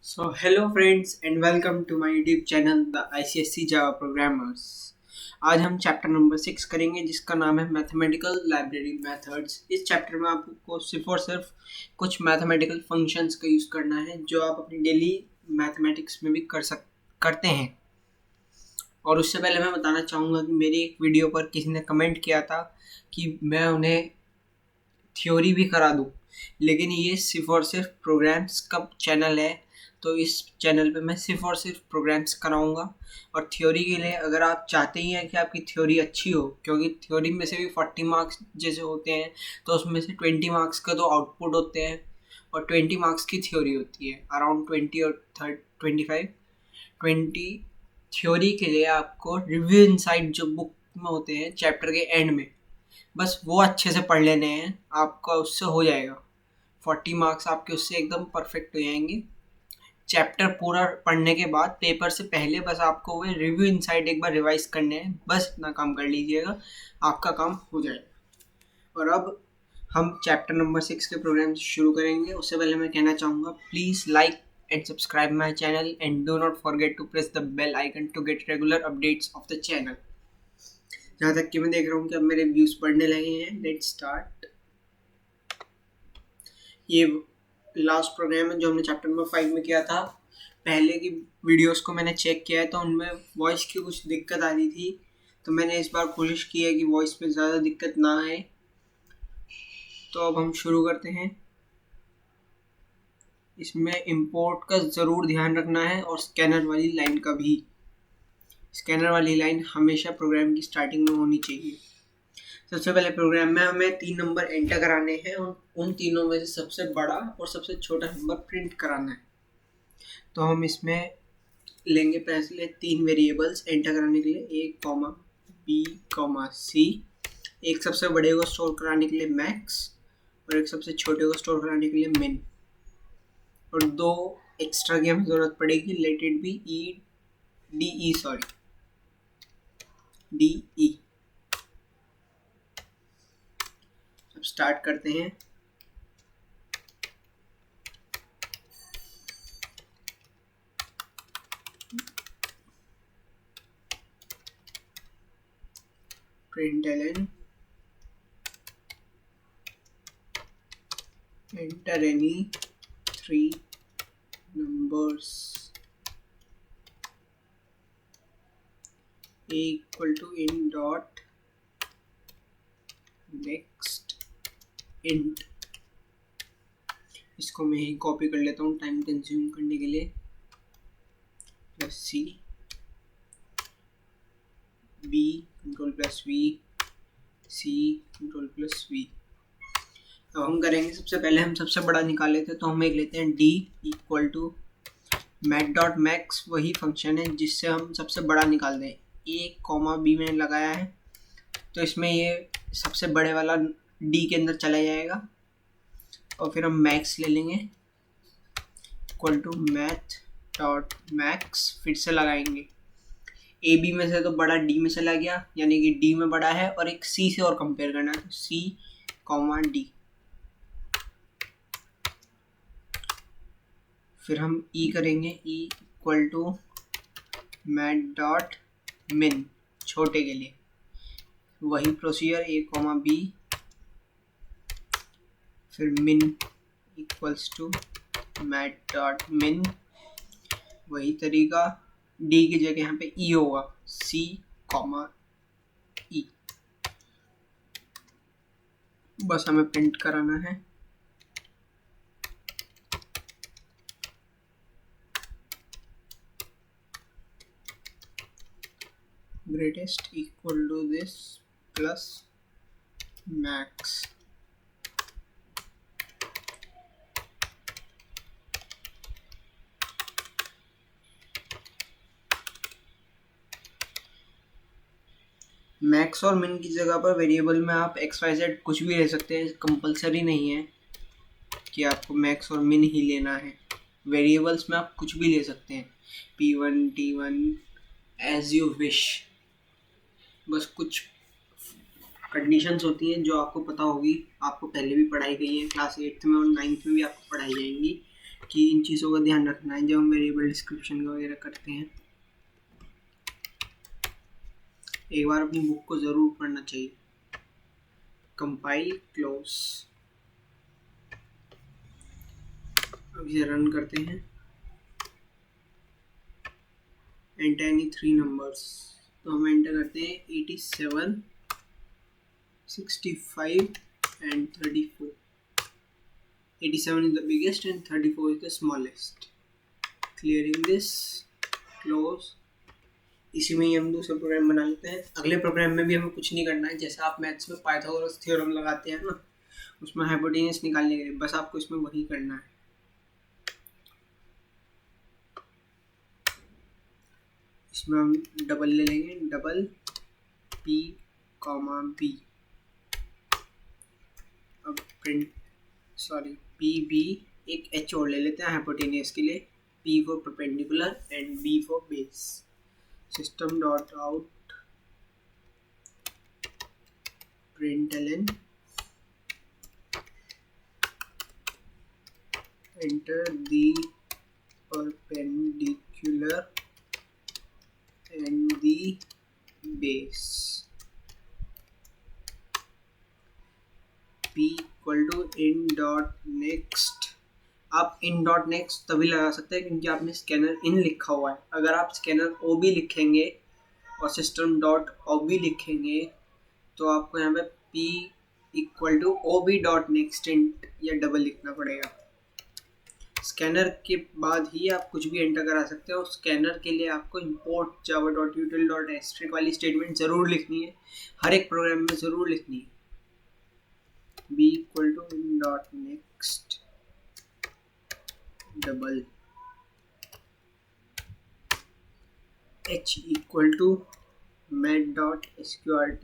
So hello friends and welcome to my YouTube channel The ICSC Java Programmers। आज हम chapter number 6 करेंगे जिसका नाम है मैथमेटिकल लाइब्रेरी मेथड्स। इस चैप्टर में आपको सिर्फ और सिर्फ कुछ मैथमेटिकल फंक्शंस का यूज़ करना है जो आप अपनी डेली मैथमेटिक्स में भी करते हैं। और उससे पहले मैं बताना चाहूँगा कि मेरी एक वीडियो पर किसी ने कमेंट किया था कि मैं उन्हें थ्योरी भी करा दूँ, लेकिन ये सिर्फ और सिर्फ प्रोग्राम्स का चैनल है, तो इस चैनल पे मैं सिर्फ और सिर्फ प्रोग्राम्स कराऊंगा। और थ्योरी के लिए अगर आप चाहते ही हैं कि आपकी थ्योरी अच्छी हो, क्योंकि थ्योरी में से भी 40 मार्क्स जैसे होते हैं तो उसमें से 20 मार्क्स का तो आउटपुट होते हैं और 20 मार्क्स की थ्योरी होती है, अराउंड 20 और 25 20 थ्योरी के लिए आपको रिव्यू इनसाइड जो बुक में होते हैं चैप्टर के एंड में, बस वो अच्छे से पढ़ लेने हैं, आपका उससे हो जाएगा। 40 मार्क्स आपके उससे एकदम परफेक्ट हो जाएंगे। चैप्टर पूरा पढ़ने के बाद पेपर से पहले बस आपको वो रिव्यू इनसाइड एक बार रिवाइज करने हैं, बस इतना काम कर लीजिएगा, आपका काम हो जाएगा। और अब हम चैप्टर नंबर 6 के प्रोग्राम शुरू करेंगे। उससे पहले मैं कहना चाहूँगा, please like and subscribe my channel and do not forget to press the bell icon to get regular updates of the channel. जहाँ तक कि मैं देख रहा हूँ कि अब मेरे व्यूज़ बढ़ने लगे हैं। Let's start. ये लास्ट प्रोग्राम है जो हमने चैप्टर नंबर 5 में किया था। पहले की वीडियोस को मैंने चेक किया है तो उनमें वॉइस की कुछ दिक्कत आ रही थी, तो मैंने इस बार कोशिश की है कि वॉइस में ज़्यादा दिक्कत ना आए। तो अब हम शुरू करते हैं। इसमें इंपोर्ट का ज़रूर ध्यान रखना है और स्कैनर वाली लाइन का भी। स्कैनर वाली लाइन हमेशा प्रोग्राम की स्टार्टिंग में होनी चाहिए। सबसे पहले प्रोग्राम में हमें 3 नंबर एंटर कराने हैं और उन तीनों में से सबसे बड़ा और सबसे छोटा नंबर प्रिंट कराना है। तो हम इसमें लेंगे पहले 3 वेरिएबल्स एंटर कराने के लिए, a, b, c। एक सबसे बड़े को स्टोर कराने के लिए मैक्स और एक सबसे छोटे को स्टोर कराने के लिए मिन। और 2 एक्स्ट्रा की हमें ज़रूरत पड़ेगी, let it be D E. अब स्टार्ट करते हैं। println enter any 3 numbers a equal to in dot next int। इसको मैं ही कॉपी कर लेता हूँ टाइम कंज्यूम करने के लिए। Plus C B control plus V C control plus V. अब हम करेंगे, सबसे पहले हम सबसे बड़ा निकाल लेते हैं, तो हम एक लेते हैं D equal to math dot max. वही फंक्शन है जिससे हम सबसे बड़ा निकाल दें। ए कॉमा बी मैंने लगाया है तो इसमें ये सबसे बड़े वाला डी के अंदर चला जाएगा और फिर हम मैक्स ले लेंगे equal to math dot max. फिर से लगाएंगे, ए बी में से तो बड़ा डी में चला गया, यानी कि डी में बड़ा है, और एक सी से और कंपेयर करना है, तो सी कॉमा डी। फिर हम ई करेंगे, E equal to math dot min, छोटे के लिए वही प्रोसीजर, ए कॉमा बी, फिर मिन इक्वल्स टू मैथ डॉट मिन, वही तरीका। डी की जगह यहाँ पे ई होगा, सी कॉमा ई। बस हमें प्रिंट कराना है। Greatest equal to this plus max. Max और मिन की जगह पर वेरिएबल में आप एक्स वाई जेड कुछ भी ले सकते हैं, कंपलसरी नहीं है कि आपको मैक्स और मिन ही लेना है। वेरिएबल्स में आप कुछ भी ले सकते हैं, p1 t1 as you wish. बस कुछ कंडीशंस होती हैं जो आपको पता होगी, आपको पहले भी पढ़ाई गई है, क्लास 8th में और 9th में भी आपको पढ़ाई जाएंगी। कि इन चीज़ों का ध्यान रखना है जब हम वेरिएबल डिस्क्रिप्शन वगैरह करते हैं। एक बार अपनी बुक को ज़रूर पढ़ना चाहिए। कंपाइल क्लोज, अब इसे रन करते हैं। एंटर एनी 3 नंबर्स, तो हम एंटर करते हैं 87, 65 and 34. 87 is the biggest and 34 is the smallest. Clearing this, close. इसी में ही हम दूसरा प्रोग्राम बना लेते हैं। अगले प्रोग्राम में भी हमें कुछ नहीं करना है, जैसा आप मैथ्स में पाइथागोरस थ्योरम लगाते हैं ना, उसमें हाइपोटेन्यूस निकालने के लिए बस आपको इसमें वही करना है। इसमें हम डबल ले लेंगे, डबल पी कॉमा बी, अब प्रिंट पी बी, एक एच और ले लेते हैं हाइपोटेन्यूस के लिए, P for perpendicular and B for base. System dot out println enter the perpendicular and the base, p equal to in dot next। आप इन dot next तभी लगा सकते हैं क्योंकि आपने स्कैनर इन लिखा हुआ है। अगर आप स्कैनर ओ बी लिखेंगे और सिस्टम डॉट ओ बी लिखेंगे तो आपको यहाँ पे p equal to O B dot next int या डबल लिखना पड़ेगा। स्कैनर के बाद ही आप कुछ भी एंटर करा सकते हो। स्कैनर के लिए आपको import java.util.asterisk वाली स्टेटमेंट ज़रूर लिखनी है, हर एक प्रोग्राम में ज़रूर लिखनी है। b equal to in dot next double, h equal to math dot sqrt।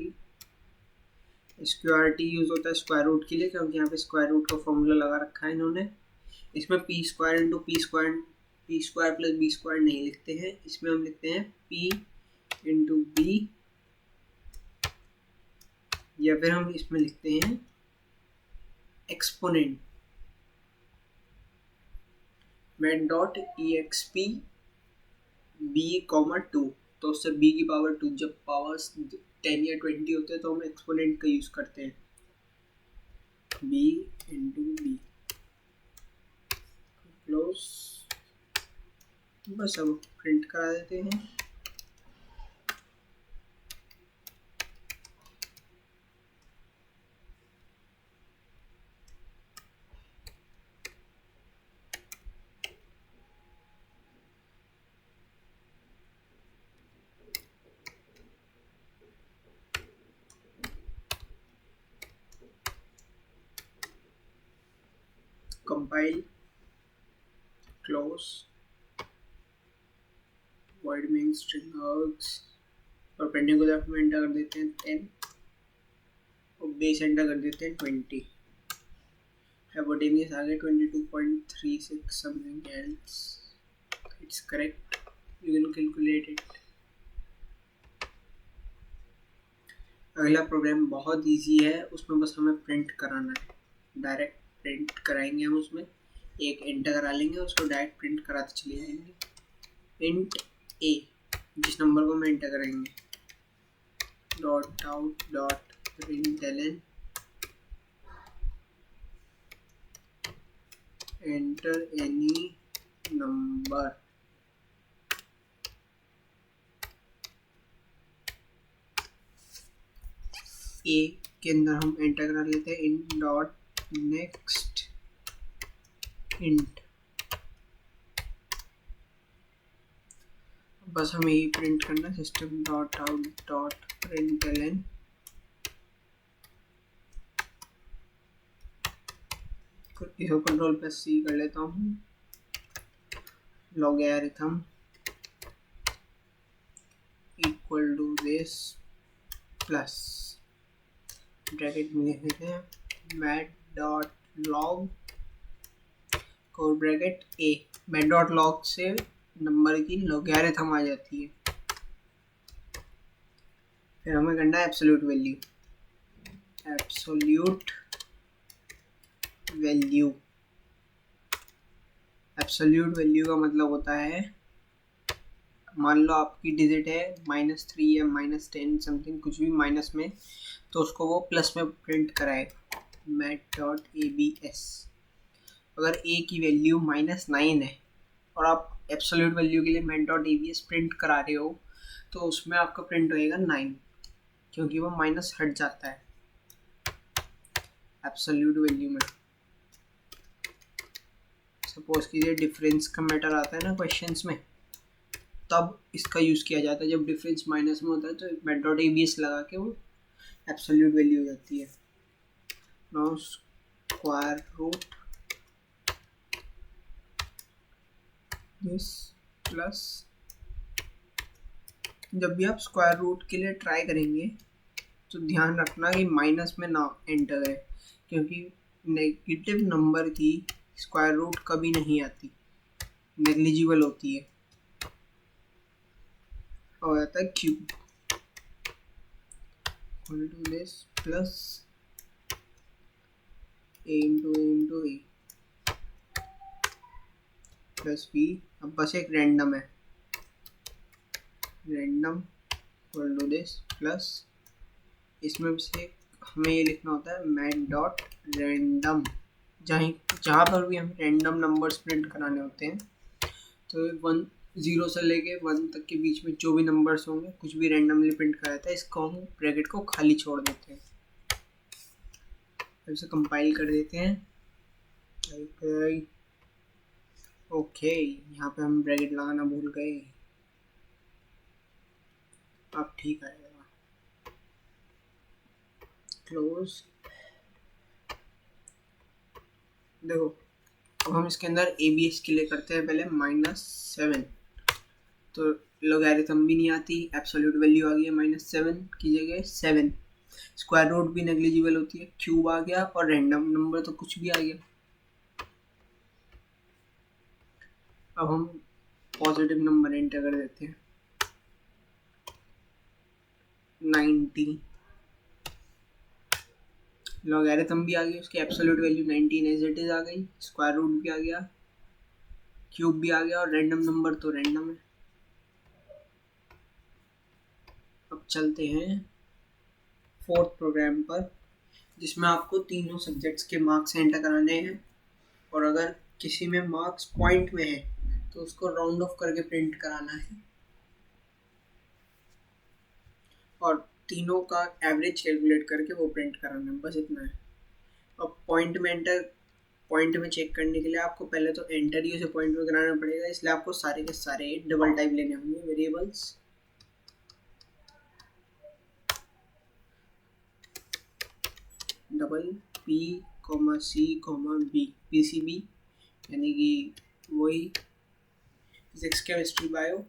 sqrt use होता है स्क्वायर रूट के लिए, क्योंकि यहाँ पे स्क्वायर रूट का फॉर्मूला लगा रखा है इन्होंने। इसमें P square into P square plus B square नहीं लिखते हैं, इसमें हम लिखते हैं पी इंटू बी, या फिर हम इसमें लिखते हैं exponent math dot E X P B comma 2। तो उससे b की पावर 2, जब पावर्स 10 या 20 होते हैं तो हम एक्सपोनेंट का यूज़ करते हैं, b इंटू बी क्लोज। बस अब प्रिंट करा देते हैं। Compile close, void main string args, perpendicular में एंटर कर देते हैं 10 और बेस एंटर कर देते हैं 20। हाइपोटेन्यूस आ गया 22.36 something else, it's correct, you can calculate it. अगला प्रोग्राम बहुत इजी है, उसमें बस हमें प्रिंट कराना है। डायरेक्ट प्रिंट कराएंगे हम, उसमें एक एंटर करा लेंगे, उसको डायरेक्ट प्रिंट कराते चले जाएंगे। इंट ए, जिस नंबर को हम एंटर करेंगे, dot out dot println enter any number, a के अंदर हम एंटर करा लेते हैं इन डॉट नेक्स्ट इंट। बस हमें यही प्रिंट करना है, system dot out dot println इसको कंट्रोल प्लस सी कर लेता हूँ, logarithm equal to this plus bracket में लिख देते हैं math dot log code bracket a. Math dot log से नंबर की लॉगरिथम आ जाती है। फिर हमें करना है absolute value, absolute value absolute value का मतलब होता है, मान लो आपकी डिजिट है -3 या -10 समथिंग, कुछ भी माइनस में, तो उसको वो प्लस में प्रिंट कराएगा। mat.abs। अगर a की वैल्यू -9 है और आप एब्सोल्यूट वैल्यू के लिए mat.abs प्रिंट करा रहे हो, तो उसमें आपका प्रिंट होएगा 9, क्योंकि वो माइनस हट जाता है एब्सोल्यूट वैल्यू में। सपोज कीजिए डिफरेंस का मैटर आता है ना क्वेश्चंस में, तब इसका यूज़ किया जाता है। जब डिफरेंस माइनस में होता है तो mat.abs लगा के वो एब्सोल्यूट वैल्यू हो जाती है। Now square root this plus, जब भी आप स्क्वायर रूट के लिए ट्राई करेंगे तो ध्यान रखना कि माइनस में ना एंटर है, क्योंकि नेगेटिव नंबर की स्क्वायर रूट कभी नहीं आती, नेग्लिजिबल होती है। हो जाता है cube equal to this plus a into A plus B. अब बस एक रैंडम है, random equal to this plus, इसमें से हमें ये लिखना होता है mat.random। जहाँ पर भी हमें रैंडम नंबर्स प्रिंट कराने होते हैं, तो 0 से लेके 1 तक के बीच में जो भी नंबर्स होंगे, कुछ भी रैंडमली प्रिंट कराता है, इसको हम ब्रैकेट को खाली छोड़ देते हैं। अब इसे कंपाइल कर देते हैं। ओके, यहाँ पे हम ब्रैकेट लगाना भूल गए, अब ठीक आएगा। क्लोज। देखो, अब हम इसके अंदर ABS के लिए करते हैं पहले -7, तो लॉगरिथम भी नहीं आती, एब्सोल्यूट वैल्यू आ गई है -7 की जगह 7, स्क्वायर रूट भी नेग्लिजिबल होती है, क्यूब आ गया, और रैंडम नंबर तो कुछ भी आ गया। अब हम पॉजिटिव नंबर एंटर कर देते हैं 90, लॉगरिथम भी आ गई, उसकी absolute value 19 as it is आ गई, स्क्वायर रूट भी आ गया, क्यूब भी आ गया, और रैंडम नंबर तो रैंडम है। अब चलते हैं फोर्थ प्रोग्राम पर, जिसमें आपको तीनों सब्जेक्ट्स के मार्क्स एंटर कराने हैं, और अगर किसी में मार्क्स पॉइंट में है तो उसको राउंड ऑफ करके प्रिंट कराना है, और तीनों का एवरेज कैलकुलेट करके वो प्रिंट कराना है, बस इतना है। अब पॉइंट में चेक करने के लिए आपको पहले तो एंटर ही उसे पॉइंट में कराना पड़ेगा, इसलिए आपको सारे के सारे डबल टाइप लेने होंगे variables. Double P, C, B, PCB, यानी कि वही physics chemistry bio.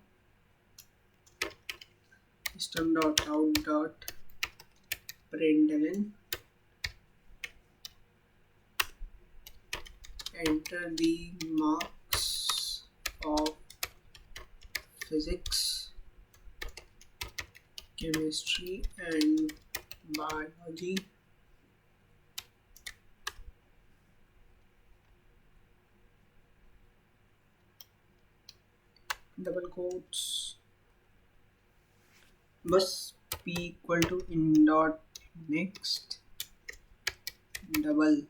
System dot out dot println enter the marks of physics, chemistry and biology double quotes, बस p equal to in dot next double,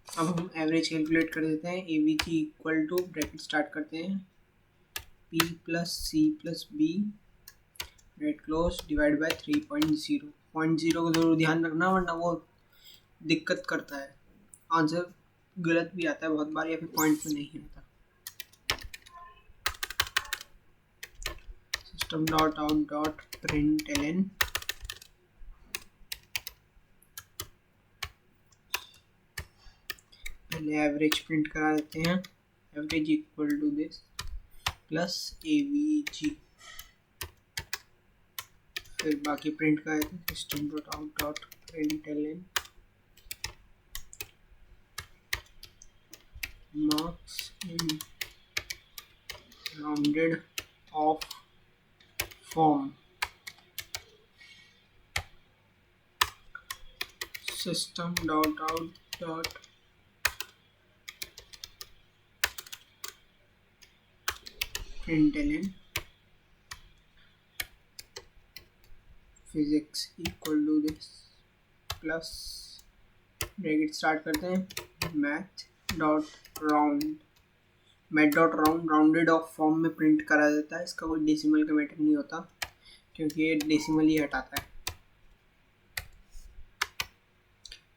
अब हम average calculate कर देते हैं। ABG equal to bracket start करते हैं P plus C plus B bracket close divide by 3.0। 0.0 को जरूर ध्यान रखना, वरना वो दिक्कत करता है, आंसर गलत भी आता है बहुत बार, या फिर पॉइंट में नहीं आता। System dot out dot println पहले एवरेज प्रिंट करा देते हैं, average equal to this plus AVG, फिर बाकी प्रिंट करा देते हैं। System dot out dot println marks in rounded off form system dot out dot println physics equal to this plus bracket start करते हैं math dot round. Math dot round rounded off form में print करा देता है, इसका कोई decimal का matter नहीं होता क्योंकि ये डेसिमल ही हटाता है।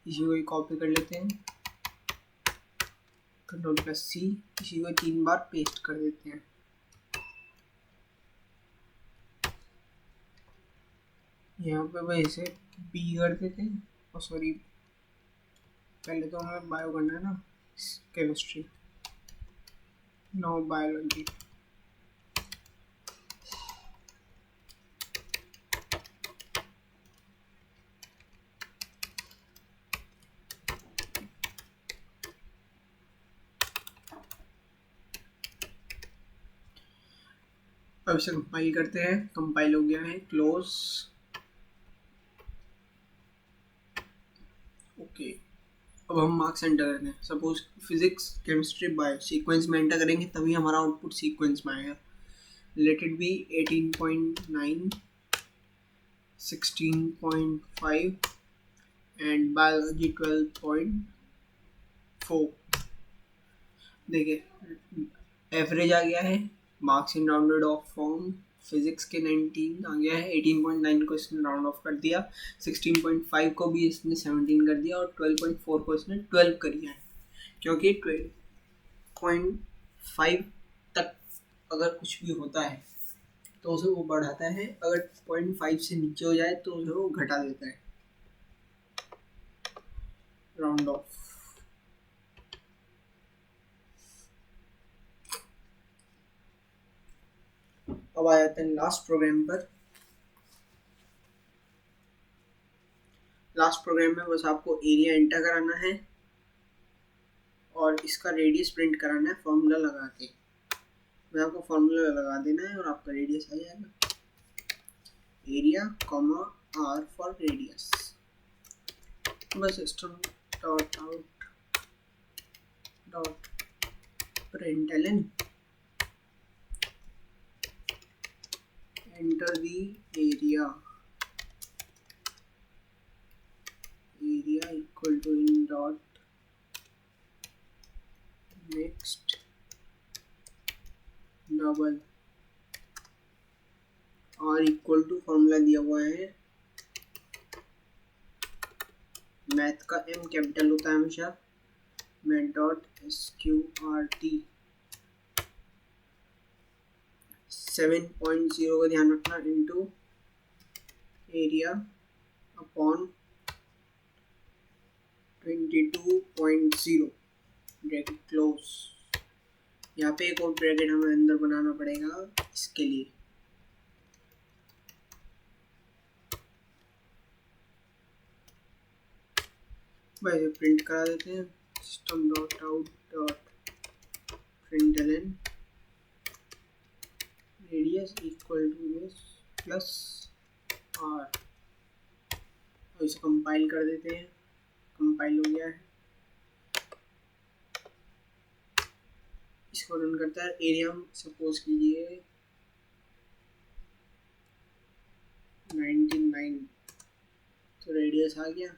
इसी को कॉपी कर लेते हैं, कंट्रोल प्लस सी, इसी को 3 बार पेस्ट कर देते हैं। यहाँ पे वही से बी कर देते हैं, और सॉरी पहले तो हमें बायो करना है ना, केमिस्ट्री, नो बायोलॉजी। अब इसे कंपाइल करते हैं, कंपाइल हो गया है, क्लोज। ओके, अब हम मार्क्स एंटर करते हैं। Suppose physics chemistry bio sequence में एंटर करेंगे तभी हमारा आउटपुट सीक्वेंस में आएगा। Let it be 18.9, 16.5 and biology 12.4। देखिए एवरेज आ गया है, marks in rounded off form physics के 19 आ गया है, 18.9 को इसने राउंड ऑफ कर दिया, 16.5 को भी इसने 17 कर दिया और 12.4 को इसने 12 कर दिया है। क्योंकि 12.5 तक अगर कुछ भी होता है तो उसे वो बढ़ाता है, अगर 0.5 से नीचे हो जाए तो उसे वो घटा देता है, राउंड ऑफ। अब आ जाते हैं लास्ट प्रोग्राम पर। लास्ट प्रोग्राम में बस आपको एरिया एंटर कराना है और इसका रेडियस प्रिंट कराना है फॉर्मूला लगा के। मैं आपको फॉर्मूला लगा देना है और आपका रेडियस आ जाएगा, area comma R for radius. बस system dot out dot println enter the area equal to in dot next double r equal to formula दिया हुआ है, मैथ का m कैपिटल होता है हमेशा, मैथ डॉट sqrt 7.0 का ध्यान रखना, into area upon 22.0 bracket close. यहाँ पे एक और ब्रैकेट हमें अंदर बनाना पड़ेगा इसके लिए। वैसे प्रिंट करा देते हैं, system dot out dot println radius equal to this plus R. और इसे कंपाइल कर देते हैं, कंपाइल हो गया है। इसको रन करता है, एरिया सपोज कीजिए 99, तो रेडियस आ गया।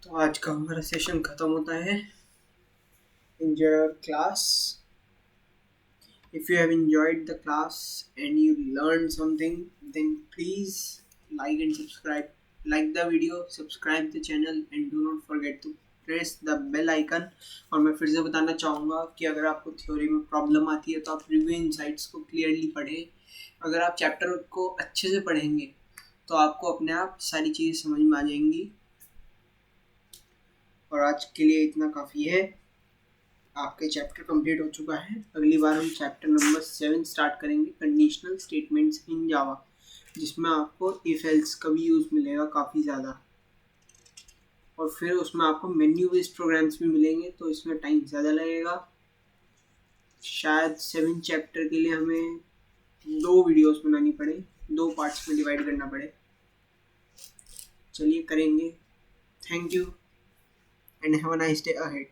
तो आज का हमारा सेशन खत्म होता है। Enjoy your class. If you have enjoyed the class and you learned something, then please like and subscribe. Like the video, subscribe the channel and do not forget to press the bell icon. और मैं फिर से बताना चाहूँगा कि अगर आपको theory में प्रॉब्लम आती है तो आप रिव्यू इनसाइट्स को क्लियरली पढ़ें। अगर आप चैप्टर को अच्छे से पढ़ेंगे तो आपको अपने आप सारी चीज़ें समझ में आ जाएंगी। और आज के लिए इतना काफ़ी है, आपके चैप्टर कंप्लीट हो चुका है। अगली बार हम चैप्टर नंबर 7 स्टार्ट करेंगे, कंडीशनल स्टेटमेंट्स इन जावा, जिसमें आपको इफ एल्स का भी यूज़ मिलेगा काफ़ी ज़्यादा। और फिर उसमें आपको मेन्यू बेस्ड प्रोग्राम्स भी मिलेंगे, तो इसमें टाइम ज़्यादा लगेगा। शायद 7 चैप्टर के लिए हमें 2 वीडियोस बनानी पड़े, 2 पार्ट्स में डिवाइड करना पड़े। चलिए करेंगे। Thank you and have a nice day ahead.